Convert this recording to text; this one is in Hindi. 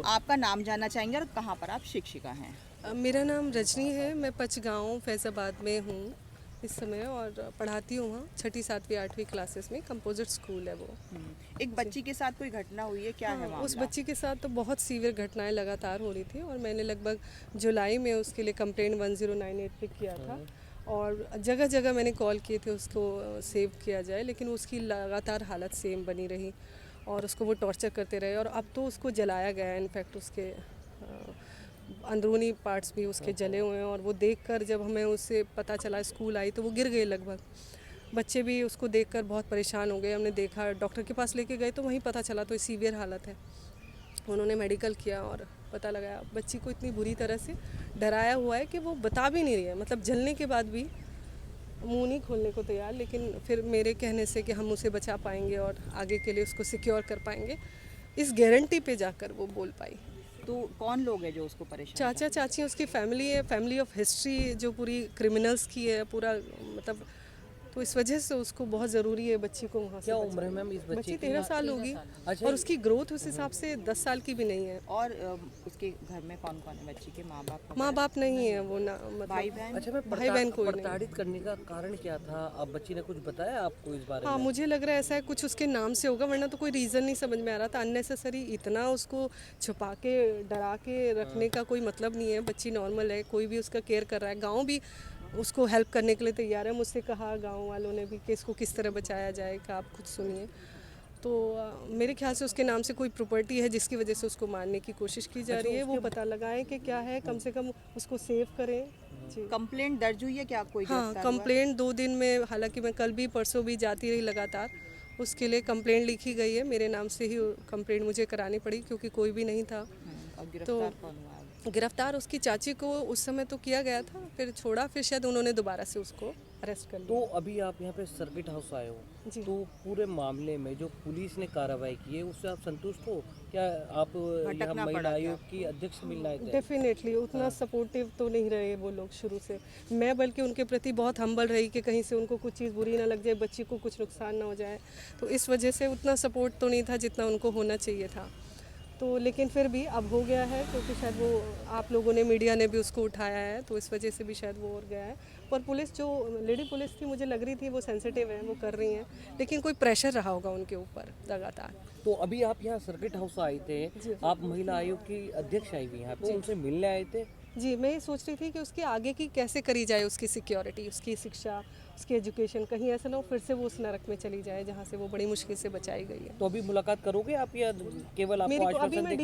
आपका नाम जानना चाहेंगे और कहाँ पर आप शिक्षिका हैं? मेरा नाम रजनी है। मैं पचगांव फैज़ाबाद में हूँ इस समय और पढ़ाती हूँ वहाँ 6ठी 7वीं 8वीं क्लासेस में। कंपोजिट स्कूल है वो। एक जी। बच्ची के साथ कोई घटना हुई है, क्या है हाँ, उस मामला? बच्ची के साथ तो बहुत सीवियर घटनाएं लगातार हो रही थी और मैंने लगभग जुलाई में उसके लिए कंप्लेंट 1098 पे किया था और जगह जगह मैंने कॉल किए थे उसको सेव किया जाए, लेकिन उसकी लगातार हालत सेम बनी रही और उसको वो टॉर्चर करते रहे और अब तो उसको जलाया गया है। इनफैक्ट उसके अंदरूनी पार्ट्स भी उसके जले हुए हैं और वो देखकर जब हमें उससे पता चला, स्कूल आई तो वो गिर गए लगभग। बच्चे भी उसको देखकर बहुत परेशान हो गए। हमने देखा, डॉक्टर के पास लेके गए तो वहीं पता चला तो सीवियर हालत है। उन्होंने मेडिकल किया और पता लगाया बच्ची को इतनी बुरी तरह से डराया हुआ है कि वो बता भी नहीं रही है। मतलब जलने के बाद भी मुंह नहीं खोलने को तैयार, लेकिन फिर मेरे कहने से कि हम उसे बचा पाएंगे और आगे के लिए उसको सिक्योर कर पाएंगे, इस गारंटी पे जाकर वो बोल पाई। तो कौन लोग हैं जो उसको परेशान चाचा कर? चाची उसकी फैमिली है, फैमिली ऑफ हिस्ट्री जो पूरी क्रिमिनल्स की है पूरा, मतलब तो इस वजह से उसको बहुत ज़रूरी है बच्ची को वहाँ से क्या उम्र है बचाना। मैम इस बच्चे बच्ची की? 13 साल होगी अच्छा। और उसकी ग्रोथ उस हिसाब से 10 साल की भी नहीं है। और उसके घर में कौन कौन है? बच्ची के माँ बाप माँ वगैरह? बाप नहीं है वो ना, भाई मतलब बहन? अच्छा मैं भाई बहन कोई नहीं। प्रताड़ित करने का कारण क्या था? अब बच्ची ने कुछ बताया आपको इस बारे हाँ, में? मुझे लग रहा है ऐसा है, कुछ उसके नाम से होगा, वरना तो कोई रीज़न नहीं समझ में आ रहा था। अननेसेसरी इतना उसको छुपा के डरा के रखने का कोई मतलब नहीं है। बच्ची नॉर्मल है, कोई भी उसका केयर कर रहा है, गांव भी उसको हेल्प करने के लिए तैयार है। मुझसे कहा गांव वालों ने भी कि इसको किस तरह बचाया जाए, का आप खुद सुनिए। तो मेरे ख्याल से उसके नाम से कोई प्रॉपर्टी है जिसकी वजह से उसको मारने की कोशिश की जा अच्छा रही है। वो उसके पता लगाएं कि क्या है, कम से कम उसको सेव करें। जी। कंप्लेंट दर्ज हुई है क्या? कोई हाँ, गिरफ्तार हुआ है? कंप्लेंट 2 दिन में, हालांकि मैं कल भी परसों भी जाती रही लगातार, उसके लिए कंप्लेंट लिखी गई है। मेरे नाम से ही कंप्लेंट मुझे करानी पड़ी क्योंकि कोई भी नहीं था। और तो गिरफ्तार कौन हुआ है? गिरफ्तार उसकी चाची को उस समय तो किया गया था, फिर छोड़ा, फिर शायद उन्होंने दोबारा से उसको अरेस्ट कर तो लिया। अभी आप यहाँ पे सर्किट हाउस आए हो, जी। तो पूरे मामले में जो पुलिस ने कार्रवाई की है उससे आप संतुष्ट हो? क्या आप यहाँ भटकना महिला पड़ा क्या आयोग की अध्यक्ष से मिलने आए थे? डेफिनेटली उतना सपोर्टिव तो नहीं रहे वो लोग शुरू से। मैं बल्कि उनके प्रति बहुत हम्बल रही कि कहीं से उनको कुछ चीज़ बुरी ना लग जाए, बच्ची को कुछ नुकसान ना हो जाए। तो इस वजह से उतना सपोर्ट तो नहीं था जितना उनको होना चाहिए था। तो लेकिन फिर भी अब हो गया है क्योंकि शायद वो आप लोगों ने, मीडिया ने भी उसको उठाया है, तो इस वजह से भी शायद वो और गया है। पर पुलिस, जो लेडी पुलिस थी, मुझे लग रही थी वो सेंसिटिव है, वो कर रही हैं, लेकिन कोई प्रेशर रहा होगा उनके ऊपर लगातार। तो अभी आप यहाँ सर्किट हाउस आए थे, जी। आप महिला आयोग की अध्यक्ष आई हुई यहाँ पे, जी। उनसे मिलने आए थे? जी, मैं ये सोच रही थी कि उसकी आगे की कैसे करी जाए, उसकी सिक्योरिटी, उसकी शिक्षा, उसकी एजुकेशन, कहीं ऐसा ना हो फिर से वो उस नरक में चली जाए जहाँ से वो बड़ी मुश्किल से बचाई गई है। तो अभी मुलाकात करोगे आप या केवल आपको मेरी को अभी आश्वासन मैं देकर